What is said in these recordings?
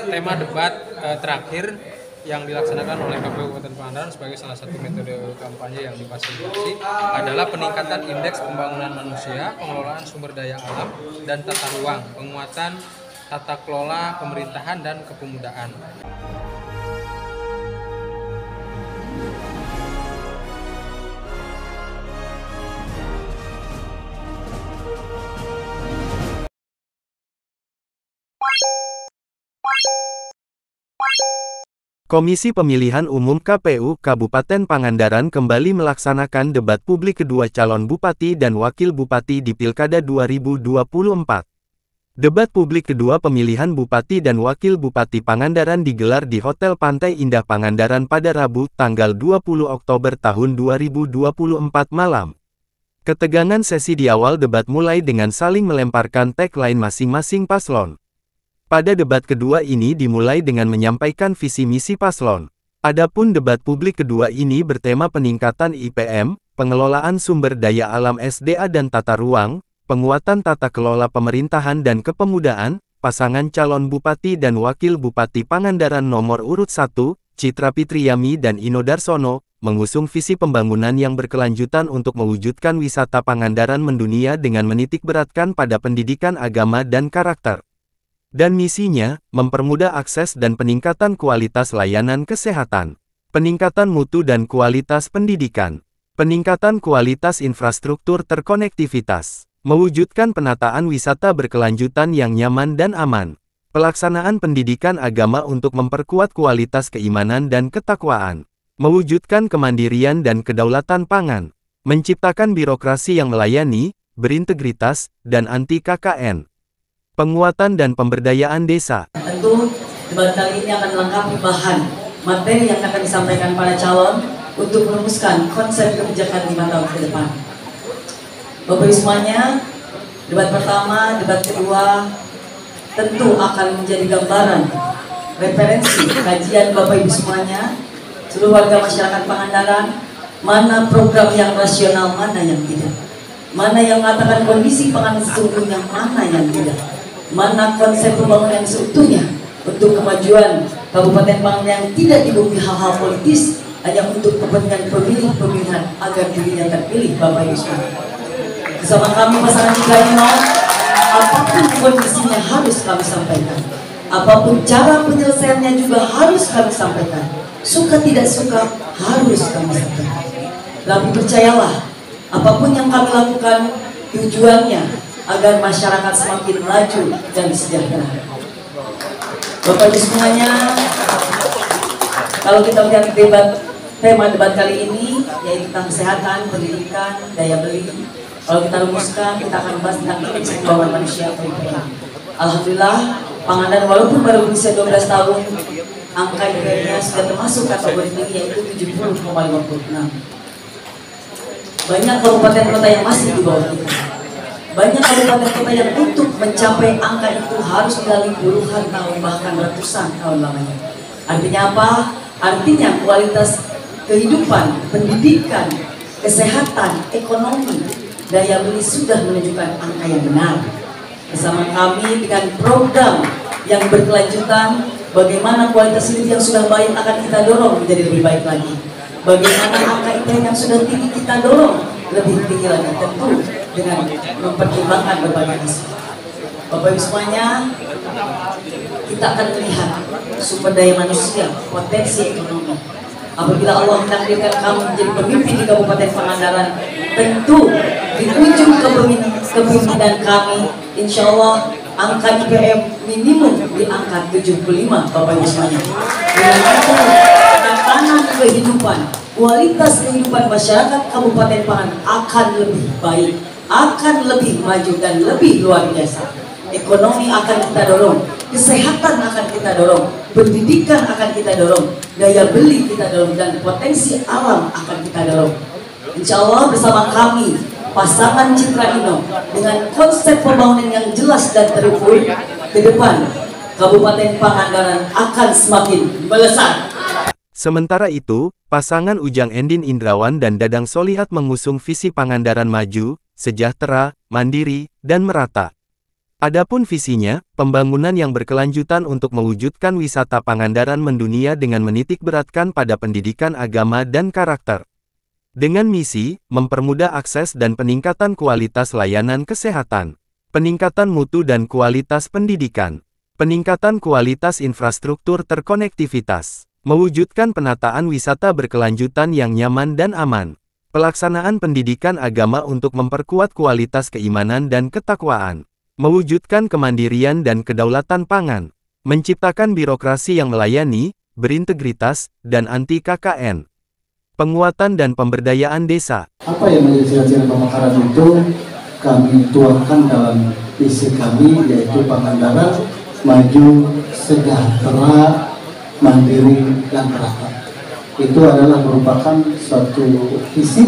tema debat terakhir yang dilaksanakan oleh KPU Kabupaten Pangandaran sebagai salah satu metode kampanye yang difasilitasi adalah peningkatan indeks pembangunan manusia, pengelolaan sumber daya alam dan tata ruang, penguatan tata kelola pemerintahan dan kepemudaan. Komisi Pemilihan Umum KPU Kabupaten Pangandaran kembali melaksanakan debat publik kedua calon bupati dan wakil bupati di Pilkada 2024. Debat publik kedua pemilihan bupati dan wakil bupati Pangandaran digelar di Hotel Pantai Indah Pangandaran pada Rabu, tanggal 20 Oktober tahun 2024 malam. Ketegangan sesi di awal debat mulai dengan saling melemparkan tagline masing-masing paslon. Pada debat kedua ini dimulai dengan menyampaikan visi misi paslon. Adapun debat publik kedua ini bertema peningkatan IPM, pengelolaan sumber daya alam SDA dan tata ruang, penguatan tata kelola pemerintahan dan kepemudaan. Pasangan calon bupati dan wakil bupati Pangandaran nomor urut 1, Citra Fitriami dan Ino Darsono, mengusung visi pembangunan yang berkelanjutan untuk mewujudkan wisata Pangandaran mendunia dengan menitikberatkan pada pendidikan agama dan karakter. Dan misinya, mempermudah akses dan peningkatan kualitas layanan kesehatan, peningkatan mutu dan kualitas pendidikan, peningkatan kualitas infrastruktur terkonektivitas, mewujudkan penataan wisata berkelanjutan yang nyaman dan aman, pelaksanaan pendidikan agama untuk memperkuat kualitas keimanan dan ketakwaan, mewujudkan kemandirian dan kedaulatan pangan, menciptakan birokrasi yang melayani, berintegritas, dan anti KKN. Penguatan dan pemberdayaan desa. Tentu debat kali ini akan melengkapi bahan materi yang akan disampaikan para calon untuk merumuskan konsep kebijakan 5 tahun ke depan. Bapak Ibu semuanya, debat pertama, debat kedua tentu akan menjadi gambaran referensi kajian Bapak Ibu semuanya, seluruh warga masyarakat Pangandaran, mana program yang rasional, mana yang tidak, mana yang mengatakan kondisi pangan sesungguhnya, mana yang tidak, mana konsep pembangunan yang seutuhnya untuk kemajuan Kabupaten Pangandaran yang tidak dibumi hal-hal politis hanya untuk kepentingan pemilihan agar dirinya terpilih. Bapak Ibu sekalian, bersama kami pasangan Citra, apapun kondisinya harus kami sampaikan, apapun cara penyelesaiannya juga harus kami sampaikan, suka tidak suka harus kami sampaikan. Tapi percayalah, apapun yang kami lakukan tujuannya agar masyarakat semakin maju dan sejahtera. Bapak Ibu semuanya, kalau kita lihat tema debat kali ini yaitu tentang kesehatan, pendidikan, daya beli. Kalau kita rumuskan, kita akan membahas tentang indeks pembangunan manusia atau IPM. Alhamdulillah, Pangandaran walaupun baru berusia 12 tahun, angka IPM-nya sudah termasuk kategori tinggi yaitu 70,56. Banyak kabupaten kota yang masih di bawah kita. Banyak kabupaten kota yang untuk mencapai angka itu harus melalui puluhan tahun bahkan ratusan tahun lamanya. Artinya apa? Artinya kualitas kehidupan, pendidikan, kesehatan, ekonomi, daya beli sudah menunjukkan angka yang benar. Bersama kami dengan program yang berkelanjutan, bagaimana kualitas hidup yang sudah baik akan kita dorong menjadi lebih baik lagi. Bagaimana angka IPM yang sudah tinggi kita dorong lebih tinggi lagi, tentu dengan mempertimbangkan berbagai isu. Bapak Ibu semuanya, kita akan melihat sumber daya manusia, potensi ekonomi. Apabila Allah menakdirkan kamu menjadi pemimpin di Kabupaten Pangandaran, tentu di ujung kepemimpinan kami, insya Allah angka IPM minimum di angka 75, Bapak Ibu semuanya. Dengan itu, tatanan kehidupan, kualitas kehidupan masyarakat Kabupaten Pangandaran akan lebih baik, akan lebih maju dan lebih luar biasa. Ekonomi akan kita dorong, kesehatan akan kita dorong, pendidikan akan kita dorong, daya beli kita dorong, dan potensi alam akan kita dorong. Insya Allah bersama kami, pasangan Citra Ino, dengan konsep pembangunan yang jelas dan terukur, ke depan Kabupaten Pangandaran akan semakin melesat. Sementara itu, pasangan Ujang Endin Indrawan dan Dadang Solihat mengusung visi Pangandaran maju, sejahtera, mandiri, dan merata. Adapun visinya, pembangunan yang berkelanjutan untuk mewujudkan wisata Pangandaran mendunia dengan menitik beratkan pada pendidikan agama dan karakter. Dengan misi, mempermudah akses dan peningkatan kualitas layanan kesehatan, peningkatan mutu dan kualitas pendidikan, peningkatan kualitas infrastruktur terkonektivitas, mewujudkan penataan wisata berkelanjutan yang nyaman dan aman, pelaksanaan pendidikan agama untuk memperkuat kualitas keimanan dan ketakwaan, mewujudkan kemandirian dan kedaulatan pangan, menciptakan birokrasi yang melayani, berintegritas, dan anti KKN. Penguatan dan pemberdayaan desa. Apa yang menjadi ciri-ciri pemekaran itu kami tuangkan dalam visi kami, yaitu Pangandaran maju, sejahtera, mandiri, dan teratur. Itu adalah merupakan suatu visi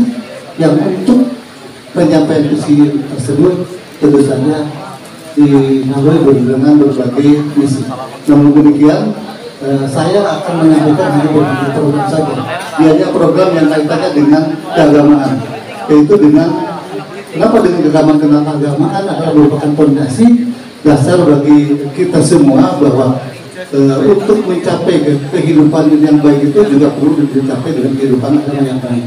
yang untuk penyampaian visi tersebut tentu saja dilalui dengan berbagai misi. Namun demikian, saya akan menyampaikan hanya beberapa program saja. Hanya program yang kaitannya dengan keagamaan, yaitu dengan kenapa dengan keagamaan adalah merupakan fondasi dasar bagi kita semua bahwa untuk mencapai kehidupan yang baik itu juga perlu dicapai dengan kehidupan agama yang baik.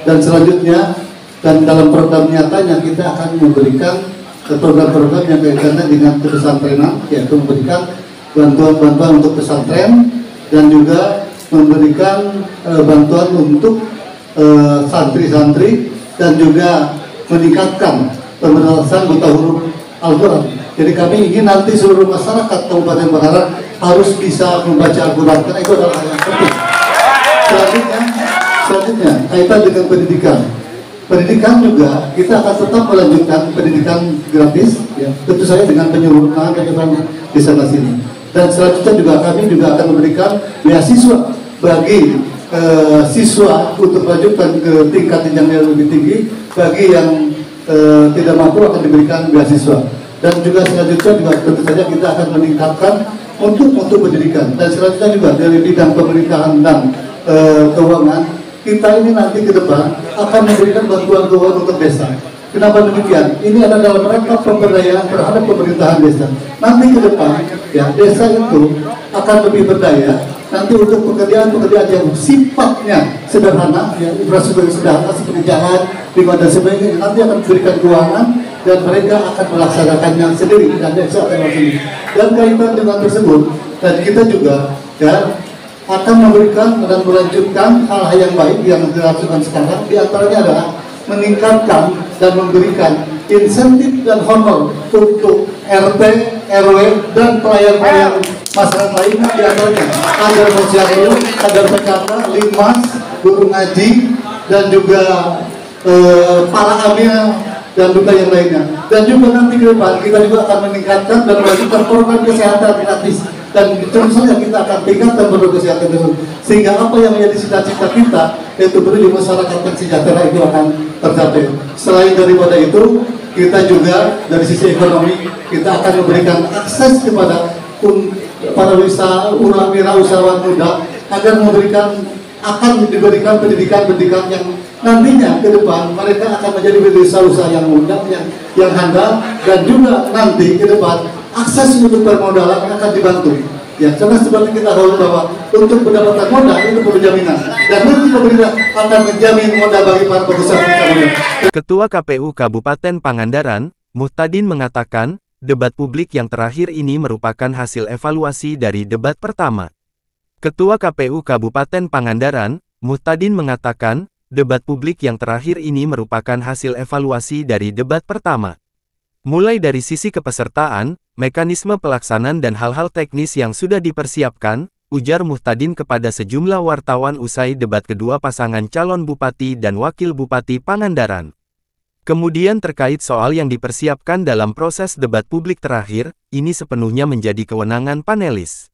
Dan selanjutnya, dan dalam program nyatanya kita akan memberikan program-program yang kaitannya dengan pesantrenan, yaitu memberikan bantuan-bantuan untuk pesantren dan juga memberikan bantuan untuk santri-santri dan juga meningkatkan pemerasan buta huruf Al-Quran. Jadi kami ingin nanti seluruh masyarakat Kabupaten Pangandaran harus bisa membaca Al-Quran, karena itu adalah hal yang penting. Selanjutnya kaitan dengan pendidikan. Pendidikan juga kita akan tetap melanjutkan pendidikan gratis, ya, tentu saja dengan penyuluhan di sana sini. Dan selanjutnya juga kami juga akan memberikan beasiswa bagi siswa untuk melanjutkan ke tingkat jenjang yang lebih tinggi. Bagi yang tidak mampu akan diberikan beasiswa. Dan juga selanjutnya juga tentu saja kita akan meningkatkan untuk pendidikan. Dan selanjutnya juga dari bidang pemerintahan dan keuangan, kita ini nanti ke depan akan memberikan bantuan keuangan untuk desa. Kenapa demikian? Ini adalah dalam rangka pemberdayaan terhadap pemerintahan desa. Nanti ke depan, ya, desa itu akan lebih berdaya. Nanti untuk pekerjaan-pekerjaan yang sifatnya sederhana, ya, infrastruktur sederhana seperti jalan, lingkungan dan sebagainya, nanti akan diberikan keuangan dan mereka akan melaksanakannya sendiri dan desa akan sendiri. Dan kaitan dengan tersebut, dan kita juga, ya, akan memberikan dan melanjutkan hal-hal yang baik yang dilakukan sekarang. Di antaranya adalah meningkatkan dan memberikan insentif dan honor untuk RT, RW, dan pelayan-pelayan masyarakat lainnya. Di antaranya kader posyandu, kader PKK, Limas, guru ngaji, dan juga para amil dan juga yang lainnya. Dan juga nanti ke depan kita juga akan meningkatkan dan melanjutkan program kesehatan gratis. Dan terus saja kita akan tingkatkan program kesehatan tersebut, sehingga apa yang menjadi cita-cita kita, yaitu menuju masyarakat yang sejahtera, itu akan tercapai. Selain daripada itu, kita juga dari sisi ekonomi kita akan memberikan akses kepada para wirausahawan muda agar akan diberikan pendidikan yang nantinya ke depan mereka akan menjadi wirausaha yang muda, yang handal, dan juga nanti ke depan akses untuk permodalan akan dibantu. Ya, karena seperti kita tahu bahwa untuk mendapatkan modal itu perlu jaminan, dan nanti pemerintah akan menjamin modal bagi para pengusaha. Ketua KPU Kabupaten Pangandaran, Muhtadin mengatakan, debat publik yang terakhir ini merupakan hasil evaluasi dari debat pertama. Ketua KPU Kabupaten Pangandaran, Muhtadin mengatakan, debat publik yang terakhir ini merupakan hasil evaluasi dari debat pertama. Mulai dari sisi kepesertaan, mekanisme pelaksanaan dan hal-hal teknis yang sudah dipersiapkan, ujar Muhtadin kepada sejumlah wartawan usai debat kedua pasangan calon Bupati dan Wakil Bupati Pangandaran. Kemudian terkait soal yang dipersiapkan dalam proses debat publik terakhir, ini sepenuhnya menjadi kewenangan panelis.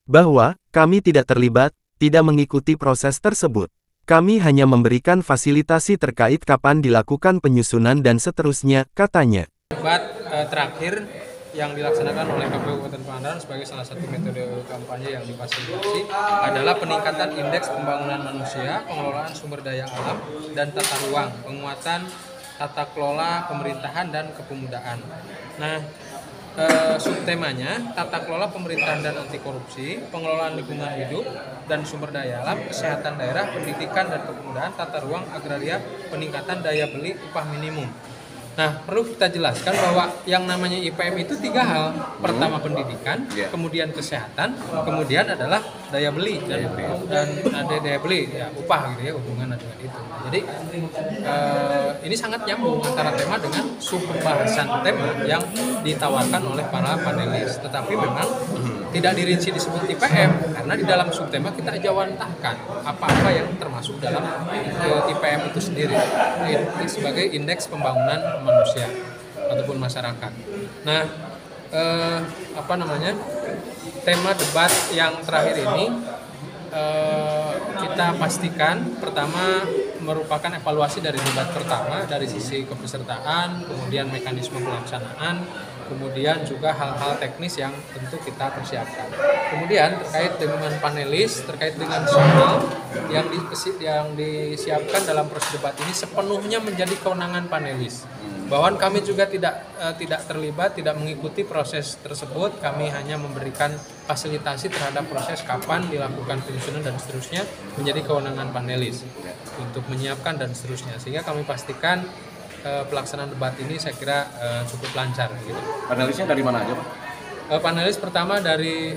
Bahwa, kami tidak terlibat, tidak mengikuti proses tersebut. Kami hanya memberikan fasilitasi terkait kapan dilakukan penyusunan dan seterusnya, katanya. Debat terakhir yang dilaksanakan oleh KPU Kabupaten Pangandaran sebagai salah satu metode kampanye yang difasilitasi adalah peningkatan indeks pembangunan manusia, pengelolaan sumber daya alam, dan tata ruang, penguatan tata kelola pemerintahan dan kepemudaan. Nah, subtemanya tata kelola pemerintahan dan anti korupsi, pengelolaan lingkungan hidup dan sumber daya alam, kesehatan daerah, pendidikan dan kepemudaan, tata ruang agraria, peningkatan daya beli upah minimum. Nah, perlu kita jelaskan bahwa yang namanya IPM itu 3 hal. Pertama pendidikan, kemudian kesehatan, kemudian adalah daya beli dan ada daya beli, ya, upah gitu ya, hubungan dengan itu. Jadi ini sangat nyambung antara tema dengan subbahasan tema yang ditawarkan oleh para panelis. Tetapi memang tidak dirinci disebut IPM karena di dalam subtema kita jawantahkan apa-apa yang termasuk dalam IPM itu sendiri sebagai indeks pembangunan manusia ataupun masyarakat. Nah, tema debat yang terakhir ini kita pastikan pertama merupakan evaluasi dari debat pertama dari sisi kepesertaan, kemudian mekanisme pelaksanaan, kemudian juga hal-hal teknis yang tentu kita persiapkan. Kemudian terkait dengan panelis, terkait dengan soal yang disiapkan dalam proses debat ini sepenuhnya menjadi kewenangan panelis. Bahwa kami juga tidak terlibat, tidak mengikuti proses tersebut. Kami hanya memberikan fasilitasi terhadap proses kapan dilakukan penyusunan dan seterusnya menjadi kewenangan panelis untuk menyiapkan dan seterusnya. Sehingga kami pastikan pelaksanaan debat ini saya kira cukup lancar. Gitu. Panelisnya dari mana aja, Pak? Panelis pertama dari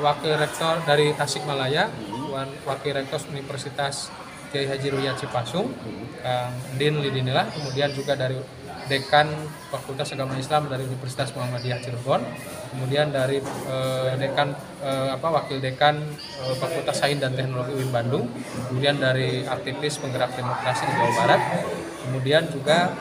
Wakil Rektor dari Tasikmalaya, Wakil Rektor Universitas Kiai Haji Ruyat Cipasung, Din Lidinilah, kemudian juga dari Dekan Fakultas Agama Islam dari Universitas Muhammadiyah Cirebon, kemudian dari Wakil Dekan Fakultas Sains dan Teknologi UIN Bandung, kemudian dari aktivis penggerak demokrasi di Jawa Barat, kemudian juga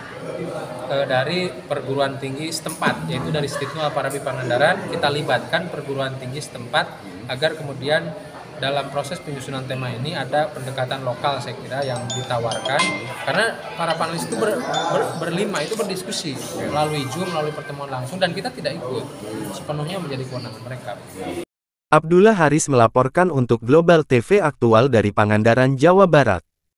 dari perguruan tinggi setempat, yaitu dari Stitno Al-Farabi Pangandaran. Kita libatkan perguruan tinggi setempat agar kemudian dalam proses penyusunan tema ini ada pendekatan lokal saya kira yang ditawarkan, karena para panelis itu berlima itu berdiskusi melalui Zoom, melalui pertemuan langsung, dan kita tidak ikut, sepenuhnya menjadi kewenangan mereka. Abdullah Haris melaporkan untuk Global TV Aktual dari Pangandaran, Jawa Barat.